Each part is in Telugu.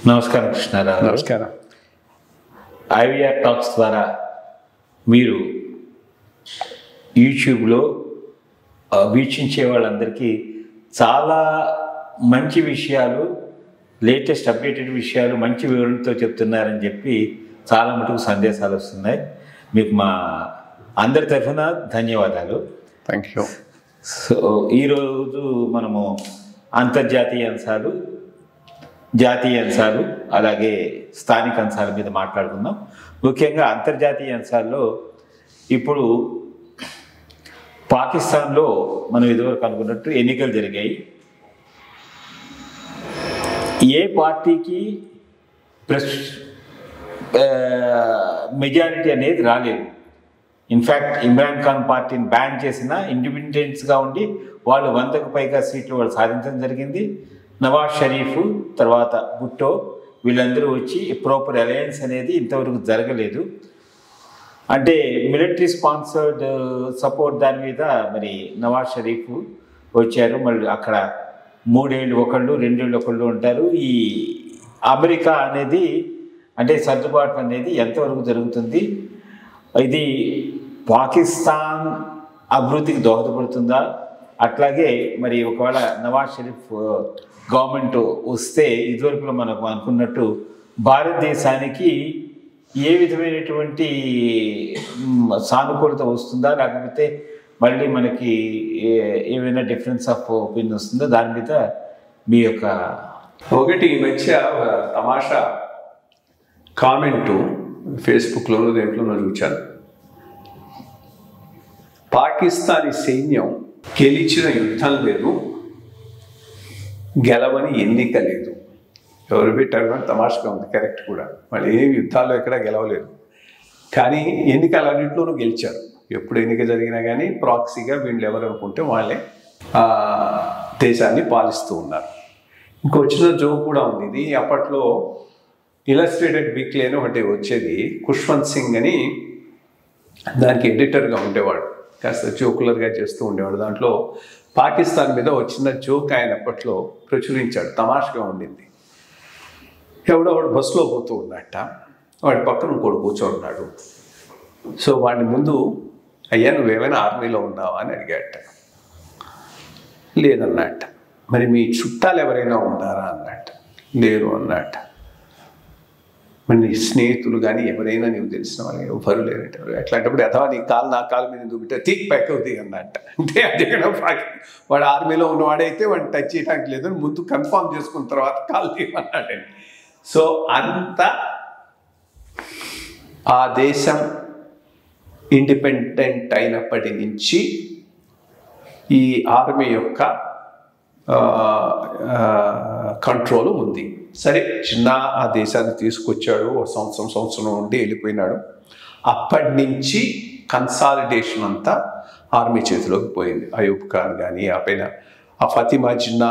నమస్కారం కృష్ణారావు. నమస్కారం. ఐవిఆర్ టాక్స్ ద్వారా మీరు యూట్యూబ్లో వీక్షించే వాళ్ళందరికీ చాలా మంచి విషయాలు, లేటెస్ట్ అప్డేటెడ్ విషయాలు మంచి వివరణతో చెప్తున్నారని చెప్పి చాలా మటుకు సందేశాలు వస్తున్నాయి. మీకు మా అందరి తరఫున ధన్యవాదాలు. Thank you. సో ఈరోజు మనము అంతర్జాతీయ అంశాలు, జాతీయ అంశాలు, అలాగే స్థానిక అంశాల మీద మాట్లాడుకుందాం. ముఖ్యంగా అంతర్జాతీయ అంశాల్లో ఇప్పుడు పాకిస్తాన్లో మనం ఇదివరకు అనుకున్నట్టు ఎన్నికలు జరిగాయి. ఏ పార్టీకి మెజారిటీ అనేది రాలేదు. ఇన్ఫ్యాక్ట్ ఇమ్రాన్ ఖాన్ పార్టీని బ్యాన్ చేసిన ఇండిపెండెంట్స్గా ఉండి వాళ్ళు 100కు పైగా సీట్లు వాళ్ళు సాధించడం జరిగింది. నవాజ్ షరీఫ్ తర్వాత భుట్టో వీళ్ళందరూ వచ్చి ప్రాపర్ అలయన్స్ అనేది ఇంతవరకు జరగలేదు. అంటే మిలిటరీ స్పాన్సర్డ్ సపోర్ట్ దాని మీద మరి నవాజ్ షరీఫ్ వచ్చారు. మళ్ళీ అక్కడ 3 ఏళ్ళు ఒకళ్ళు, 2 ఏళ్ళు ఒకళ్ళు ఉంటారు. ఈ అమెరికా అనేది అంటే సర్దుబాటు అనేది ఎంతవరకు జరుగుతుంది, ఇది పాకిస్తాన్ అభివృద్ధికి దోహదపడుతుందా? అట్లాగే మరి ఒకవేళ నవాజ్ షరీఫ్ గవర్నమెంట్ వస్తే ఇదివరకులో మనకు అనుకున్నట్టు భారతదేశానికి ఏ విధమైనటువంటి సానుకూలత వస్తుందా, లేకపోతే మళ్ళీ మనకి ఏమైనా డిఫరెన్స్ ఆఫ్ ఒపీనియన్ వస్తుందో దాని మీద మీ యొక్క ఒకటి ఈ మధ్య తమాషా కామెంటు ఫేస్బుక్లోనూ దేంట్లోనూ చూచాను. పాకిస్తానీ సైన్యం గెలిచిన యుద్ధం లేదు, గెలవని ఎన్నిక లేదు. ఎవరు పెట్టారు కానీ తమాషగా ఉంది. కరెక్ట్ కూడా. వాళ్ళు ఏ యుద్ధాల్లో ఎక్కడ గెలవలేదు, కానీ ఎన్నికలన్నింటిలోనూ గెలిచారు. ఎప్పుడు ఎన్నిక జరిగినా కానీ ప్రాక్సీగా వీళ్ళు ఎవరు అనుకుంటే వాళ్ళే దేశాన్ని పాలిస్తూ ఉన్నారు. ఇంకొచ్చిన జోక్ కూడా ఉంది. ఇది అప్పట్లో ఇలస్ట్రేటెడ్ వీక్లీ అని ఒకటి వచ్చేది. ఖుష్వంత్ సింగ్ అని దానికి ఎడిటర్గా ఉండేవాడు. కాస్త జోకులర్గా చేస్తూ ఉండేవాడు. దాంట్లో పాకిస్తాన్ మీద వచ్చిన జోక్ ఆయన అప్పట్లో ప్రచురించాడు. తమాషగా ఉండింది. ఎవడో బస్సులో పోతూ ఉన్నట్ట, వాడి పక్కన ఇంకోడు కూర్చోన్నాడు. సో వాడిని ముందు, అయ్యా నువ్వేమైనా ఆర్మీలో ఉన్నావా అని అడిగాట. లేదన్నట్ట. మరి మీ చుట్టాలు ఎవరైనా ఉన్నారా అన్నట్ట. లేరు అన్నట్ట. మరి నీ స్నేహితులు కానీ ఎవరైనా నీవు తెలిసిన వాళ్ళు ఎవరు లేరంటే, అట్లాంటప్పుడు అథవా నీ కాలు నా కాలు మీద చూపితే తీక్ ప్యాక్ అవుతాయి అన్నట్ట. అంటే అదే కదా వాడు ఆర్మీలో ఉన్నవాడైతే వాడిని టచ్ చేయడానికి లేదు, ముందు కన్ఫర్మ్ చేసుకున్న తర్వాత కాలు తీయమన్నాడండి. సో అంత ఆ దేశం ఇండిపెండెంట్ అయినప్పటి నుంచి ఈ ఆర్మీ యొక్క కంట్రోల్ ఉంది. సరే, చిన్న ఆ దేశాన్ని తీసుకొచ్చాడు, ఒక సంవత్సరం ఉండి వెళ్ళిపోయినాడు. అప్పటి నుంచి కన్సాలిడేషన్ అంతా ఆర్మీ చేతిలోకి పోయింది. అయూబ్ ఖాన్ కానీ, ఆ పైన ఆ ఫతిమా జిన్నా,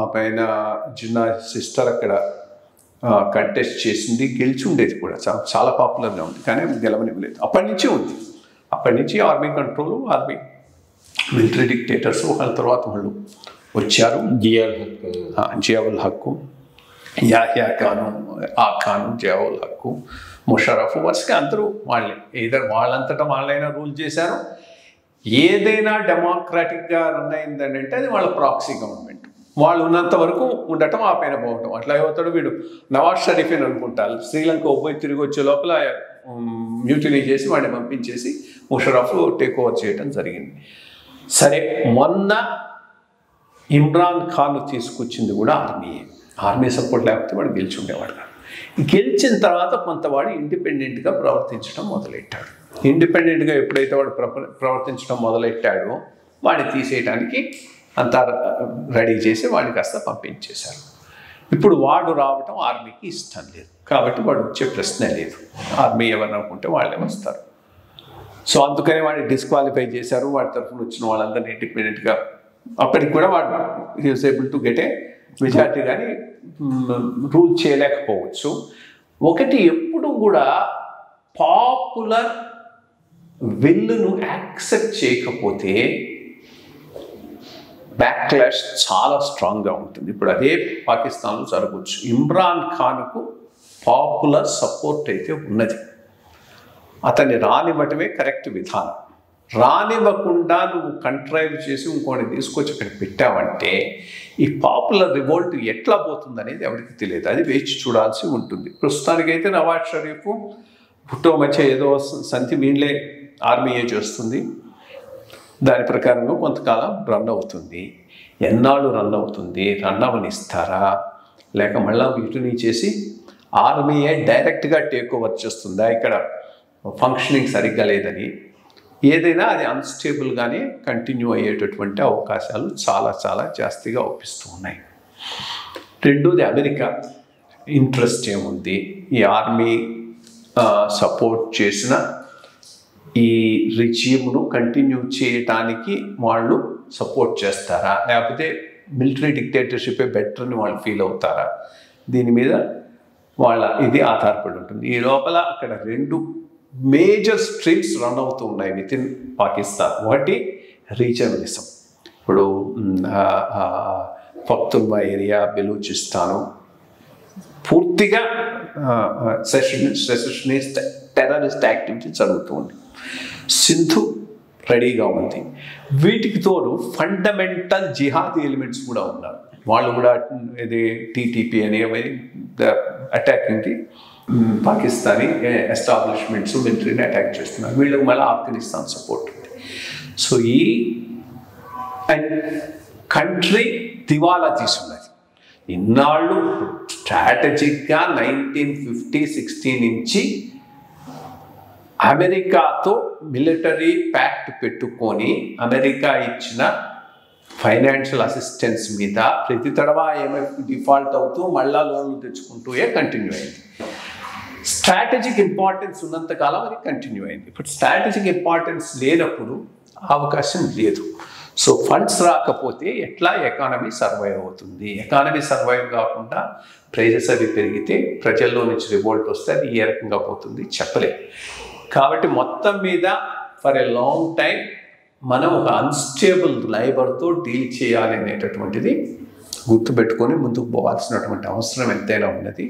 ఆ పైన జిన్నా సిస్టర్ అక్కడ కంటెస్ట్ చేసింది, గెలిచి ఉండేది కూడా. చాలా పాపులర్గా ఉంది, కానీ గెలవనివ్వలేదు. అప్పటి నుంచే ఉంది. అప్పటి నుంచి army control, army military dictators ఒకళ్ళ తర్వాత వాళ్ళు వచ్చారు. జియావుల్ హక్కు, యాహ్యా ఖాను, ఆ ఖాను, జియావుల్ హక్కు, ముషరఫ్, వరుసగా అందరూ వాళ్ళే. ఏదైనా వాళ్ళంతటా వాళ్ళైనా రూల్ చేశారు. ఏదైనా డెమోక్రాటిక్గా రన్ అయిందంటే అది వాళ్ళ ప్రాక్సీ గవర్నమెంట్. వాళ్ళు ఉన్నంత వరకు ఉండటం, ఆ పైన పోవటం. అట్లా అవుతాడు వీడు నవాజ్ షరీఫ్ అని అనుకుంటారు. శ్రీలంక పోయి తిరిగి వచ్చే లోపల మ్యూటినీ చేసి వాడిని పంపించేసి ముషరఫ్ టేక్ ఓవర్ చేయడం జరిగింది. సరే, మొన్న ఇమ్రాన్ ఖాన్ తీసుకొచ్చింది కూడా ఆర్మీయే. ఆర్మీ సపోర్ట్ లేకపోతే వాడు గెలిచి ఉండేవాడు కాదు. గెలిచిన తర్వాత కొంతవాడు ఇండిపెండెంట్గా ప్రవర్తించడం మొదలెట్టాడు. ఇండిపెండెంట్గా ఎప్పుడైతే వాడు ప్రవర్తించడం మొదలెట్టాడో వాడిని తీసేయడానికి అంతా రెడీ చేసి వాడిని కాస్త పంపించేశారు. ఇప్పుడు వాడు రావటం ఆర్మీకి ఇష్టం లేదు, కాబట్టి వాడు వచ్చే ప్రశ్నే లేదు. ఆర్మీ ఎవరు అనుకుంటే వాళ్ళే వస్తారు. సో అందుకని వాడిని డిస్క్వాలిఫై చేశారు. వాడి తరఫున వచ్చిన వాళ్ళందరినీ ఇండిపెండెంట్గా, అప్పటికి కూడా వాడు he was able to get a majority, కానీ రూల్ చేయలేకపోవచ్చు. ఒకటి, ఎప్పుడు కూడా పాపులర్ విల్లును యాక్సెప్ట్ చేయకపోతే బ్యాక్లాష్ చాలా స్ట్రాంగ్గా ఉంటుంది. ఇప్పుడు అదే పాకిస్తాన్లో జరగవచ్చు. ఇమ్రాన్ ఖాన్కు పాపులర్ సపోర్ట్ అయితే ఉన్నది. అతన్ని రానివ్వటమే కరెక్ట్ విధానం. రానివ్వకుండా నువ్వు కంట్రైవ్ చేసి ఇంకోటి తీసుకొచ్చి అక్కడ పెట్టావంటే ఈ పాపులర్ రివోల్ట్ ఎట్లా పోతుంది అనేది ఎవరికి తెలియదు. అది వేచి చూడాల్సి ఉంటుంది. ప్రస్తుతానికైతే నవాజ్ షరీఫ్ భుట్టో మధ్య ఏదో సంధి వీళ్ళే ఆర్మీయే చేస్తుంది. దాని ప్రకారంగా కొంతకాలం రన్ అవుతుంది. ఎన్నాళ్ళు రన్ అవుతుంది? రన్ అవనిస్తారా, లేక మళ్ళా వీటిని చేసి ఆర్మీయే డైరెక్ట్గా టేక్ ఓవర్ చేస్తుందా? ఇక్కడ ఫంక్షనింగ్ సరిగ్గా లేదని ఏదైనా అది అన్స్టేబుల్గానే కంటిన్యూ అయ్యేటటువంటి అవకాశాలు చాలా చాలా జాస్తిగా ఒప్పిస్తూ ఉన్నాయి. రెండోది అమెరికా ఇంట్రెస్ట్ ఏముంది? ఈ ఆర్మీ సపోర్ట్ చేసిన ఈ రిజీమ్ను కంటిన్యూ చేయటానికి వాళ్ళు సపోర్ట్ చేస్తారా, లేకపోతే మిలిటరీ డిక్టేటర్షిపే బెటర్ అని వాళ్ళు ఫీల్ అవుతారా? దీని మీద వాళ్ళ ఇది ఆధారపడి ఉంటుంది. ఈ లోపల అక్కడ రెండు మేజర్ స్ట్రీమ్స్ రన్ అవుతూ ఉన్నాయి విత్ ఇన్ పాకిస్తాన్. ఒకటి రీజనలిజం. ఇప్పుడు పఖ్తున్వా ఏరియా, బెలూచిస్తాను పూర్తిగా సెసెషనిస్ట్ టెర్రరిస్ట్ యాక్టివిటీ జరుగుతూ ఉంది. సింధు రెడీగా ఉంది. వీటికి తోడు ఫండమెంటల్ జిహాదీ ఎలిమెంట్స్ కూడా ఉన్నారు. వాళ్ళు కూడా ఇది టీటీపీ అనేవి అటాకింగ్ ది పాకిస్తానీ ఎస్టాబ్లిష్మెంట్స్ మిలిటరీని అటాక్ చేస్తున్నారు. వీళ్ళకి మళ్ళీ ఆఫ్ఘనిస్తాన్ సపోర్ట్ ఉంది. సో ఈ కంట్రీ దివాలా తీసున్నది. ఇన్నాళ్ళు స్ట్రాటజిక్గా 1950-60 నుంచి అమెరికాతో మిలిటరీ ప్యాక్ట్ పెట్టుకొని అమెరికా ఇచ్చిన ఫైనాన్షియల్ అసిస్టెన్స్ మీద ప్రతి తడవా IMF డిఫాల్ట్ అవుతూ మళ్ళా లోన్లు తెచ్చుకుంటూ కంటిన్యూ అయింది. స్ట్రాటజిక్ ఇంపార్టెన్స్ ఉన్నంతకాలం అది కంటిన్యూ అయింది. ఇప్పుడు స్ట్రాటజిక్ ఇంపార్టెన్స్ లేనప్పుడు అవకాశం లేదు. సో ఫండ్స్ రాకపోతే ఎట్లా ఎకానమీ సర్వైవ్ అవుతుంది? ఎకానమీ సర్వైవ్ కాకుండా ప్రైజెస్ అవి పెరిగితే ప్రజల్లో నుంచి రివోల్ట్ వస్తే అది ఏ రకంగా పోతుంది చెప్పలేదు. కాబట్టి మొత్తం మీద ఫర్ ఎ లాంగ్ టైం మనం ఒక అన్స్టేబుల్ లైబర్తో డీల్ చేయాలి అనేటటువంటిది గుర్తుపెట్టుకొని ముందుకు పోవాల్సినటువంటి అవసరం ఎంతైనా ఉన్నది.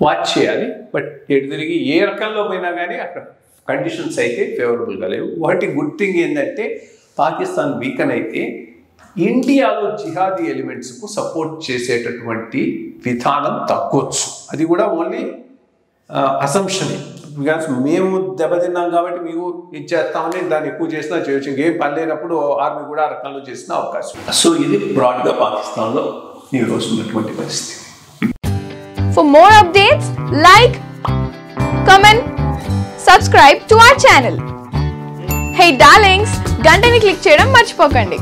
వాచ్ చేయాలి. బట్ ఎటు తిరిగి ఏ రకంలో పోయినా కానీ అక్కడ కండిషన్స్ అయితే ఫేవరబుల్గా లేవు. ఒకటి గుడ్ థింగ్ ఏంటంటే పాకిస్తాన్ వీకన్ అయితే ఇండియాలో జిహాదీ ఎలిమెంట్స్కు సపోర్ట్ చేసేటటువంటి విధానం తగ్గొచ్చు. అది కూడా ఓన్లీ అసంప్షన్. బికాస్ మేము దెబ్బతిన్నాం కాబట్టి మీకు ఇచ్చేస్తామని దాన్ని ఎక్కువ చేసినా చేయొచ్చు. ఇంకేం పని లేనప్పుడు ఆర్మీ కూడా ఆ రకంలో చేసిన అవకాశం. సో ఇది బ్రాడ్గా పాకిస్తాన్లో ఈ రోజు ఉన్నటువంటి పరిస్థితి. For more updates, like, comment, subscribe to our channel. Hey darlings, గంటని click చేయడం మర్చిపోకండి.